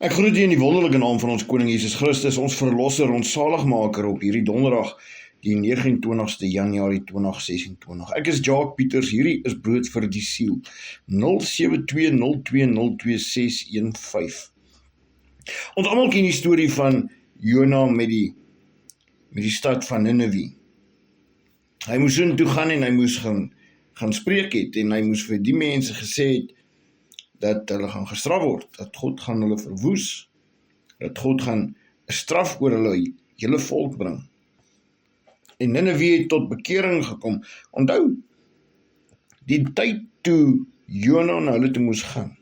Ek groet u in die wonderlike naam van ons Koning Jesus Christus, ons Verlosser, ons Saligmaker op hierdie donderdag, die 29ste Januarie 2026. Ek is Jacques Pieters, hierdie is Brood vir die Siel, 0720202615. Ons almal ken die storie van Jona met die stad van Nineve. Hy moes so toe gaan en hy moes gaan spreek het, en hy moes vir die mense gesê het, dat hulle gaan gestraf word, dat God gaan hulle verwoes, dat God gaan 'n straf oor hulle hele volk bring. En Nineve het tot bekering gekom. Onthou, die tyd toe Jona na hulle toe moes gaan,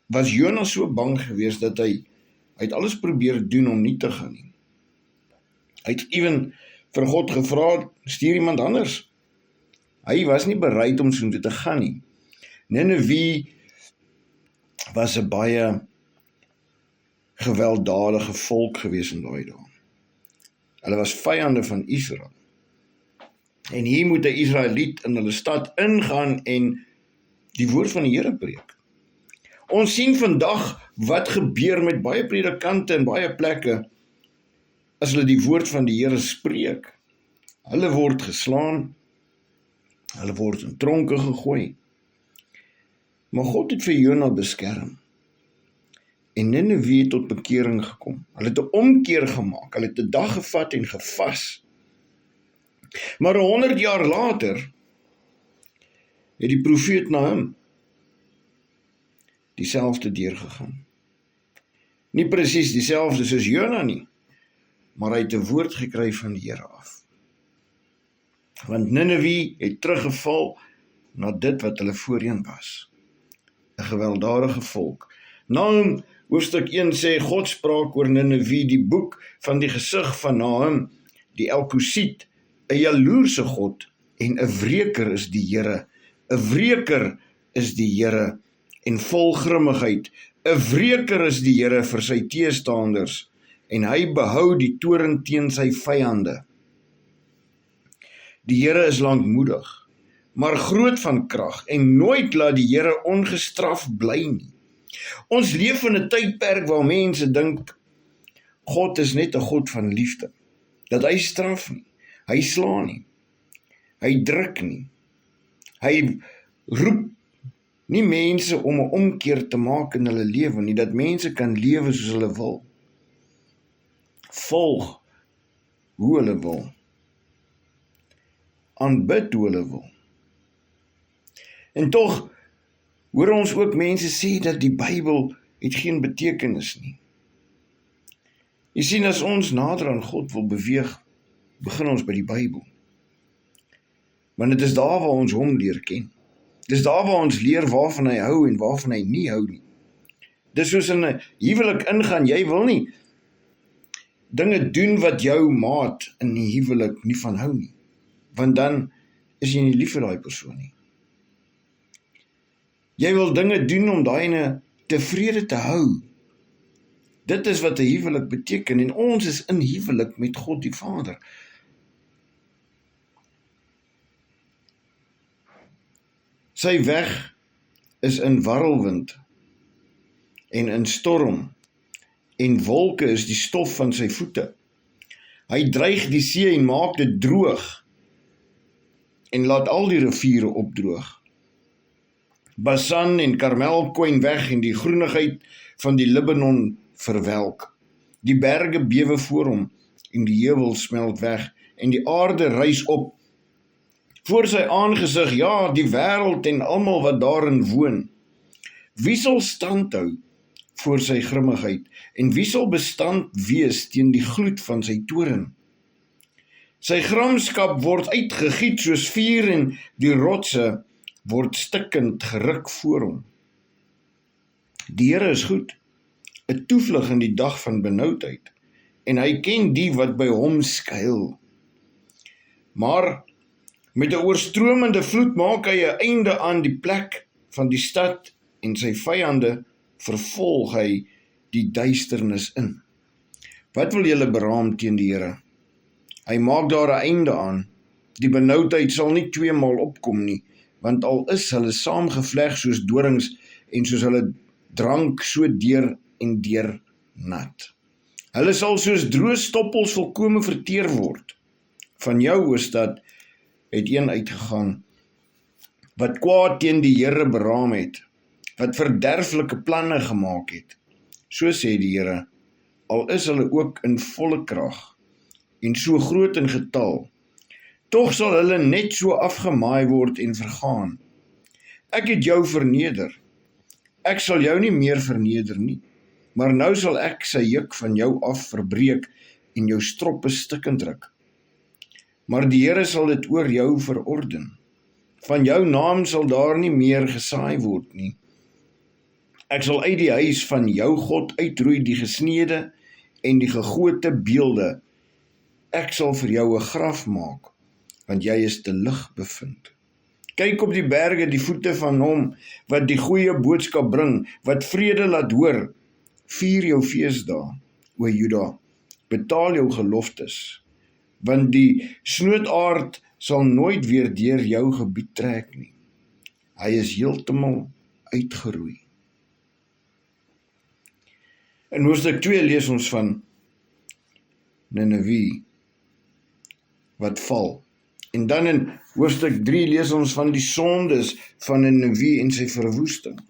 was Jona so bang geweest dat hy het alles probeer doen om nie te gaan nie. Hy het ewen vir God gevra, stuur iemand anders. Hy was nie bereid om so te gaan nie. Nineve was 'n baie gewelddadige volk gewees in daai dae. Hulle was vyande van Israel. En hier moet 'n Israeliet in hulle stad ingaan en die woord van die Here preek. Ons sien vandag wat gebeur met baie predikante in baie plekke as hulle die woord van die Here spreek. Hulle word geslaan, hulle word in tronke gegooi. Maar God het vir Jona beskerm. En Nineve het tot bekering gekom. Hulle het 'n omkeer gemaak. Hulle het 'n dag gevat en gevas. Maar 100 jaar later het die profeet Nahum dieselfde deurgegaan. Nie presies dieselfde soos Jona nie, maar hy het 'n woord gekry van die Here af. Want Nineve het teruggeval na dit wat hulle voorheen was. 'n gewelddadige volk. Nahum hoofstuk 1 sê, God spraak oor Nineve, die boek van die gesig van Nahum, die Elkoesiet, 'n jaloerse God en 'n wreker is die Here. 'n wreker is die Here en vol grimmigheid. 'n wreker is die Here vir sy teestanders en hy behou die toorn teen sy vyande. Die Here is lankmoedig, maar groot van krag, en nooit laat die Here ongestraf bly nie. Ons leef in 'n tydperk waar mense dink, God is net 'n God van liefde, dat hy straf nie, hy slaan nie, hy druk nie, hy roep nie mense om 'n omkeer te maak in hulle lewe nie, dat mense kan lewe soos hulle wil, volg hoe hulle wil, aanbid hoe hulle wil. En tog hoor ons ook mense sê dat die Bybel het geen betekenis nie. Jy sien, as ons nader aan God wil beweeg, begin ons by die Bybel. Want dit is daar waar ons hom leer ken. Dit is daar waar ons leer waarvan hy hou en waarvan hy nie hou nie. Dis soos in 'n huwelik ingaan, jy wil nie dinge doen wat jou maat in die huwelik nie van hou nie. Want dan is jy nie lief vir daai persoon nie. Jy wil dinge doen om daai tevrede te hou. Dit is wat 'n huwelik beteken, en ons is in huwelik met God die Vader. Sy weg is in warrelwind en in storm, en wolke is die stof van sy voete. Hy dreig die see en maak dit droog, en laat al die riviere opdroog. Basan en Karmel kwyn weg en die groenigheid van die Libanon verwelk. Die berge bewe voor hom en die heuwel smelt weg en die aarde rys op. Voor sy aangesig, ja, die wêreld en almal wat daarin woon. Wie sal stand hou voor sy grimmigheid en wie sal bestand wees teen die gloed van sy toorn? Sy gramskap word uitgegiet soos vuur en die rotse word stikkend geruk voor hom. Die Here is goed, 'n toevlug in die dag van benoudheid, en hy ken die wat by hom skuil. Maar met 'n oorstromende vloed maak hy 'n einde aan die plek van die stad, en sy vyande vervolg hy die duisternis in. Wat wil julle beraam teen die Here? Hy maak daar 'n einde aan. Die benoudheid sal nie tweemaal opkom nie, want al is hulle saamgevleg soos dorings en soos hulle drank so deur en deur nat. Hulle sal soos droë stoppels volkome verteer word. Van jou, o stad, het een uitgegaan, wat kwaad teen die Here beraam het, wat verderflike planne gemaak het. So sê die Here, al is hulle ook in volle krag, en so groot in getal, tog sal hulle net so afgemaai word en vergaan. Ek het jou verneder, ek sal jou nie meer verneder nie, maar nou sal ek sy juk van jou af verbreek en jou stroppe stikkend ruk. Maar die Here sal dit oor jou verorden. Van jou naam sal daar nie meer gesaai word nie. Ek sal uit die huis van jou God uitroei die gesneede en die gegote beelde. Ek sal vir jou 'n graf maak, want jy is te lig bevind. Kyk op die berge, die voete van hom, wat die goeie boodskap bring, wat vrede laat hoor. Vier jou feesdae, o Juda, betaal jou geloftes, want die snoodaard sal nooit weer deur jou gebied trek nie. Hy is heeltemal uitgeroei. In hoofstuk 2 lees ons van Nineve wat val. En dan in hoofstuk 3 lees ons van die sondes van Nineve en sy verwoesting.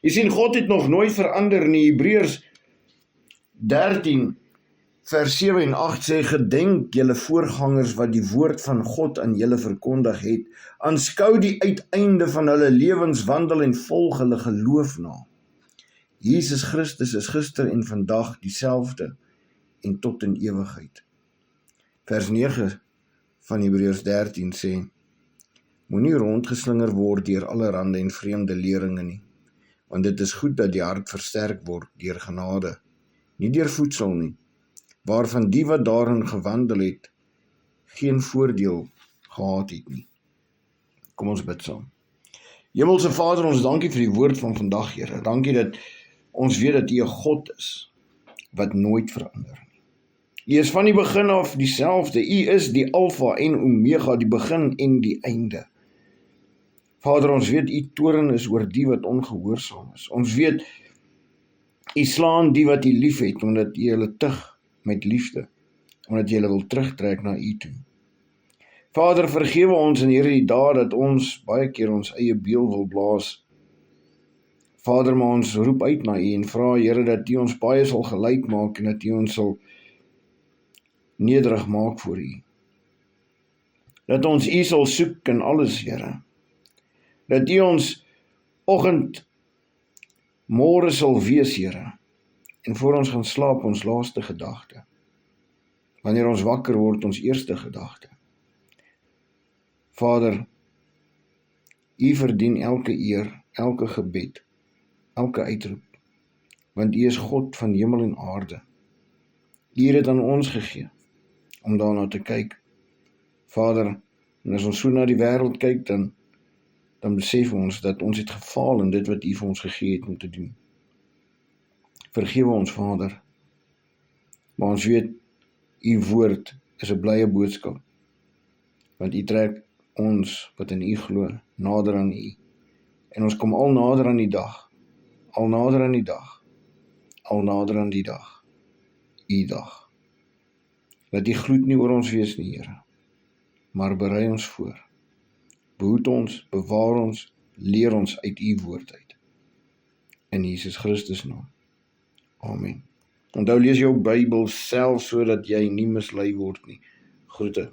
Jy sien, God het nog nooit verander nie. Hebreërs 13 vers 7 en 8 sê, gedenk julle voorgangers wat die woord van God aan julle verkondig het, aanskou die uiteinde van hulle lewenswandel en volg hulle geloof na. Jesus Christus is gister en vandag dieselfde en tot in ewigheid. Vers 9 van Hebreërs 13 sê, moenie rondgeslinger word deur allerhande en vreemde leringe nie, want dit is goed dat die hart versterk word deur genade, nie deur voedsel nie, waarvan die wat daarin gewandel het, geen voordeel gehad het nie. Kom ons bid saam. Hemelse Vader, ons dankie vir die woord van vandag, Here. Dankie dat ons weet dat U 'n God is wat nooit verander nie. U is van die begin af dieselfde. U is die Alfa en Omega, die begin en die einde. Vader, ons weet U toorn is oor die wat ongehoorsaam is. Ons weet U slaan die wat U lief het, omdat U hulle tug met liefde, omdat U hulle wil terugtrek na U toe. Vader, vergewe ons in hierdie dae dat ons baie keer ons eie beel wil blaas. Vader, maar ons roep uit na U en vra, Here, dat U ons baie sal gelyk maak en dat U ons sal nederig maak voor U. Dat ons U sal soek in alles, Here. Dat U ons oggend, môre sal wees, Here. En voor ons gaan slaap, ons laaste gedagte. Wanneer ons wakker word, ons eerste gedagte. Vader, U verdien elke eer, elke gebed, elke uitroep, want U is God van hemel en aarde. U het dit aan ons gegee, om daarna te kyk. Vader, en as ons so na die wêreld kyk, dan besef ons dat ons het gefaal in dit wat U vir ons gegee het om te doen. Vergewe ons, Vader, maar ons weet, U woord is 'n blye boodskap, want U trek ons wat in U glo, nader aan U, en ons kom al nader aan die dag, al nader aan die dag, al nader aan die dag, U dag. Laat die gloed nie oor ons wees nie, Here, maar berei ons voor. Behoed ons, bewaar ons, leer ons uit U woord uit. In Jesus Christus naam. Amen. Onthou, lees jou Bybel self sodat jy nie mislei word nie. Groete.